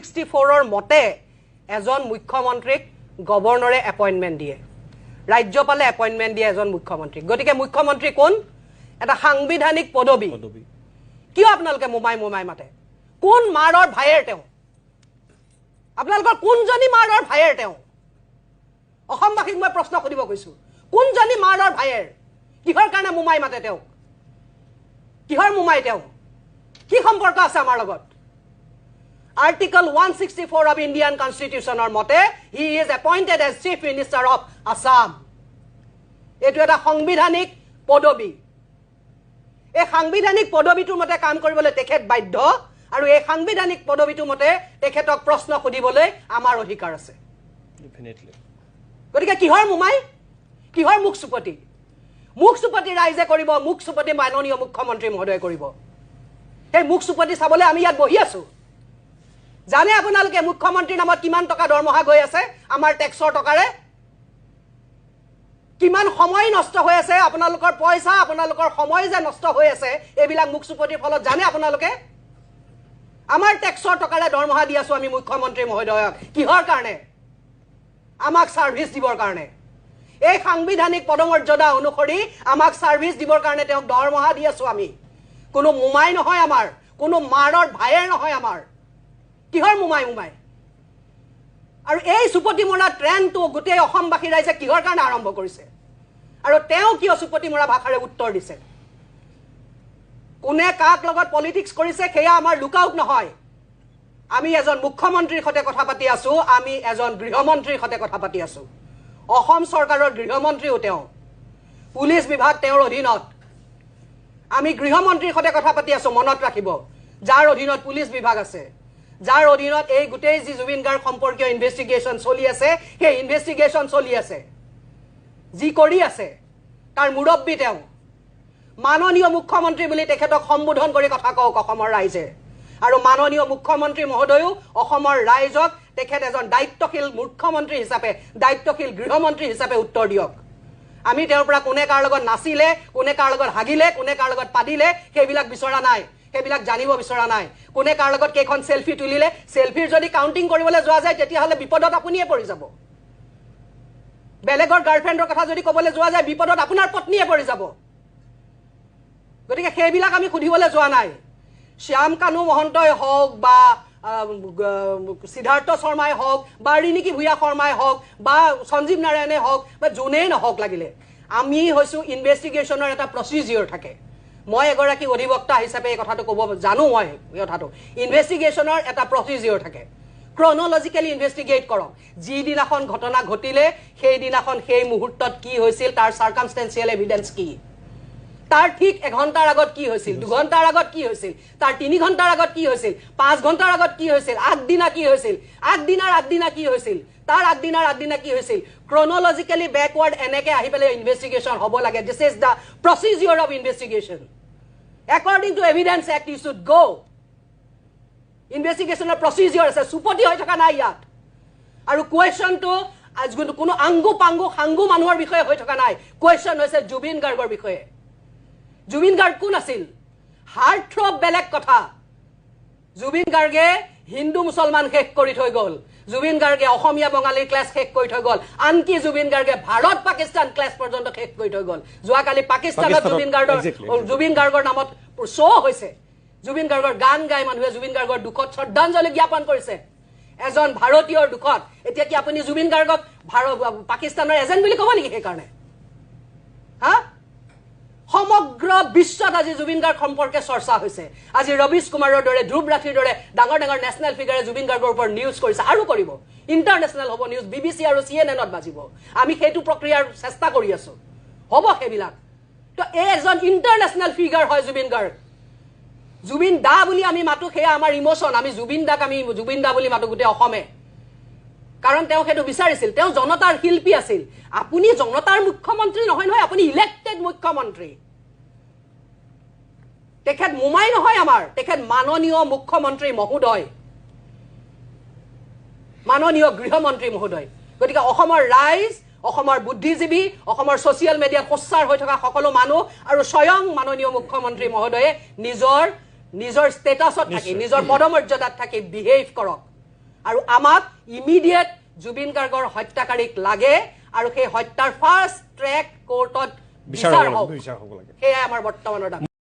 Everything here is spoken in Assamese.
64 মতে এজন মুখ্যমন্ত্ৰীক গভৰ্ণৰে এপইন্টমেন্ট দিয়ে ৰাজ্যপালে এপইন্টমেন্ট দিয়ে এজন মুখ্যমন্ত্ৰীক গতিকে মুখ্যমন্ত্ৰী কোন এটা সাংবিধানিক পদবী কিয় আপোনালোকে মোমাই মাতে কোন মাৰৰ ভাইৰ তেওঁ আপোনালোকৰ কোনজনী মাৰৰ ভাইৰ তেওঁ অসমবাসীক মই প্ৰশ্ন কৰিব কৈছো কোনজনী মাৰৰ ভাইৰ কিহৰ কাৰণে মোমাই মাতে তেওঁ কিহৰ মোমাই তেওঁ কি সম্পৰ্ক আছে আমাৰ লগত Article 164 of Indian Constitution or mote, he is appointed as Chief Minister of Assam. Etu eta সংবিধানিক পদবী এই সাংবিধানিক পদবীটোৰ মতে কাম কৰিবলৈ তেখেত বাধ্য আৰু এই সাংবিধানিক পদবীটোৰ মতে তেখেতক প্ৰশ্ন সুধিবলৈ আমাৰ অধিকাৰ আছে ডেফিনেটলি গতিকে কিহৰ মুমাই কিহৰ মুখসুপতি ৰাইজে কৰিব মুখসুপতি মাননীয় মুখ্যমন্ত্ৰী মহোদয় কৰিব এই মুখসুপতি চাবলৈ আমি ইয়াত বহি আছো জানে আপোনালোকে মুখ্যমন্ত্ৰীৰ নামত কিমান টকা দৰমহা গৈ আছে আমাৰ ট্যাক্সৰ টকাৰে কিমান সময় নষ্ট হৈ আছে আপোনালোকৰ পইচা আপোনালোকৰ সময় যে নষ্ট হৈ আছে এবিলাক মুখসুপতিৰ ফলত জানে আপোনালোকে আমাৰ ট্যাক্সৰ টকাৰে দৰমহা দি আছো আমি মুখ্যমন্ত্ৰী মহোদয়ক কিহৰ কাৰণে আমাক সাৰ্ভিস দিবৰ কাৰণে এই সাংবিধানিক পদমৰ্যাদা অনুসৰি আমাক সাৰ্ভিস দিবৰ কাৰণে তেওঁক দৰমহা দি আছো আমি কোনো মুমাই নহয় আমাৰ কোনো মাৰৰ ভাইৰ নহয় আমাৰ কিহৰ মুমাই আৰু এই সুপতি মৰা ট্ৰেণ্ডটো গোটেই অসমবাসী ৰাইজে কিহৰ কাৰণে আৰম্ভ কৰিছে আৰু তেওঁ কিয় সুপতি মৰা ভাষাৰে উত্তৰ দিছে কোনে কাক লগত পলিটিক্স কৰিছে সেয়া আমাৰ লুকআউট নহয় আমি এজন মুখ্যমন্ত্ৰীৰ সৈতে কথা পাতি আছো আমি এজন গৃহমন্ত্ৰীৰ সৈতে কথা পাতি আছো অসম চৰকাৰৰ গৃহমন্ত্ৰীও তেওঁ পুলিচ বিভাগ তেওঁৰ অধীনত আমি গৃহমন্ত্ৰীৰ সৈতে কথা পাতি আছো মনত ৰাখিব যাৰ অধীনত পুলিচ বিভাগ আছে যাৰ অধীনত এই গোটেই যি জুবিন গাৰ্গ সম্পৰ্কীয় ইনভেষ্টিগেশ্যন চলি আছে সেই ইনভেষ্টিগেশ্যন চলি আছে যি কৰি আছে তাৰ মুৰব্বী তেওঁ মাননীয় মুখ্যমন্ত্ৰী বুলি তেখেতক সম্বোধন কৰি কথা কওক অসমৰ ৰাইজে আৰু মাননীয় মুখ্যমন্ত্ৰী মহোদয়ও অসমৰ ৰাইজক তেখেত এজন দায়িত্বশীল মুখ্যমন্ত্ৰী হিচাপে দায়িত্বশীল গৃহমন্ত্ৰী হিচাপে উত্তৰ দিয়ক আমি তেওঁৰ পৰা কোনে কাৰ লগত নাচিলে কোনে কাৰ লগত হাগিলে কোনে কাৰ লগত পাদিলে সেইবিলাক বিচৰা নাই সেইবিলাক জানিব বিচৰা নাই কোনে কাৰ লগত কেখন সেলফি তুলিলে সেলফিৰ যদি কাউন্টিং কৰিবলৈ যোৱা যায় তেতিয়া হলে বিপদত আপুনিয়ে পৰি যাব বেলেগৰ গাৰ্লফ্ৰেণ্ডৰ কথা যদি ক'বলৈ যোৱা যায় বিপদত আপোনাৰ পত্নীয়ে পৰি যাব গতিকে সেইবিলাক আমি খুদিবলৈ যোৱা নাই শ্যাম কানু মহন্তই হওক বা সিদ্ধাৰ্থ শৰ্মাই হওক বা ৰিনিকি ভূঞা শৰ্মাই হওক বা সঞ্জীৱ নাৰায়ণে হওক বা যোনেই নহওক লাগিলে আমি হৈছো ইনভেষ্টিগেশ্যনৰ এটা প্ৰচিডিউৰ থাকে মই এগৰাকী অধিবক্তা হিচাপে এই কথাটো ক'ব জানো মই এই কথাটো ইনভেষ্টিগেশ্যনৰ এটা প্ৰচিডিউৰ থাকে ক্ৰনলজিক্যালি ইনভেষ্টিগেট কৰক যি দিনাখন ঘটনা ঘটিলে সেই দিনাখন সেই মুহূৰ্তত কি হৈছিল তাৰ সাৰ্কামস্টেন্সিয়েল এভিডেন্স কি তাৰ ঠিক 1 ঘণ্টাৰ আগত কি হৈছিল 2 ঘণ্টাৰ আগত কি হৈছিল তাৰ 3 ঘণ্টাৰ আগত কি হৈছিল 5 ঘণ্টাৰ আগত কি হৈছিল আগদিনা কি হৈছিল আগদিনা কি হৈছিল তাৰ আগদিনা কি হৈছিল ক্ৰনলজিক্যালি ব্যাকওয়াৰ্ড এনেকে আহি পেলে ইনভেষ্টিগেশ্যন হ'ব লাগে this is the procedure of investigation according to evidence act you should go investigation procedure আছে সুপতি হৈ থকা নাই ইয়াত আৰু কোৱেশ্চন টো আজ কোনো আংগু পাংগু হাংগু মানুহৰ বিষয়ে হৈ থকা নাই কোৱেশ্চন হৈছে জুবিন গাৰ্গৰ বিষয়ে জুবিন গাৰ্গ কোন আছিল হাৰ্ট থ্ৰব বেলেগ কথা জুবিন গাৰ্গে হিন্দু মুছলমান শেষ কৰি থৈ গল জুবিন গাৰ্গে অসমীয়া বঙালীৰ ক্লাছ শেষ কৰি থৈ গল আনকি জুবিন গাৰ্গে ভাৰত পাকিস্তান ক্লাছ পৰ্যন্ত শেষ কৰি থৈ গল যোৱাকালি পাকিস্তানত জুবিন গাৰ্গৰ নামত শ্ব' হৈছে জুবিন গাৰ্গৰ গান গাই মানুহে জুবিন গাৰ্গৰ দুখত শ্ৰদ্ধাঞ্জলি জ্ঞাপন কৰিছে এজন ভাৰতীয়ৰ দুখত এতিয়া কি আপুনি জুবিন গাৰ্গক পাকিস্তানৰ এজেণ্ট বুলি ক'ব নেকি সেইকাৰণে হা সমগ্ৰ বিশ্বত আজি জুবিন গাৰ্গ সম্পৰ্কে চৰ্চা হৈছে আজি ৰবিশ কুমাৰৰ দৰে ধ্ৰুৱ ৰাঠিৰ দৰে ডাঙৰ নেশ্যনেল ফিগাৰে জুবিন গাৰ্গৰ ওপৰত নিউজ কৰিছে আৰু কৰিব ইণ্টাৰনেশ্যনেল হ'ব নিউজ বিবিচি আৰু CNN ত বাজিব আমি সেইটো প্ৰক্ৰিয়াৰ চেষ্টা কৰি আছো হ'ব সেইবিলাক তো এজন ইণ্টাৰনেশ্যনেল ফিগাৰ হয় জুবিন গাৰ্গ জুবিন দা বুলি আমি মাতো সেয়া আমাৰ ইমোশন আমি জুবিন দা বুলি মাতো গোটেই অসমে কাৰণ তেওঁ সেইটো বিচাৰিছিল তেওঁ জনতাৰ শিল্পী আছিল আপুনি জনতাৰ মুখ্যমন্ত্ৰী নহয় আপুনি ইলেক্টেড মুখ্যমন্ত্ৰী তেখেত মুমাই নহয় আমাৰ তেখেত মাননীয় মুখ্যমন্ত্ৰী মহোদয় মাননীয় গৃহমন্ত্ৰী মহোদয় গতিকে অসমৰ ৰাইজ অসমৰ বুদ্ধিজীৱী অসমৰ সোশ্যাল মিডিয়াত প্ৰচাৰ হৈ থকা সকলো মানুহ আৰু স্বয়ং মাননীয় মুখ্যমন্ত্ৰী মহোদয়ে নিজৰ ষ্টেটাছত থাকি নিজৰ পদমৰ্যাদাত থাকি বিহেভ কৰক আৰু আমাক ইমিডিয়েট জুবিন গাৰ্গৰ হত্যাকাৰীক লাগে আৰু সেই হত্যাৰ ফাৰ্ষ্ট ট্ৰেক কোৰ্টত বিচাৰ হওক সেয়াই আমাৰ বৰ্তমানৰ দাবী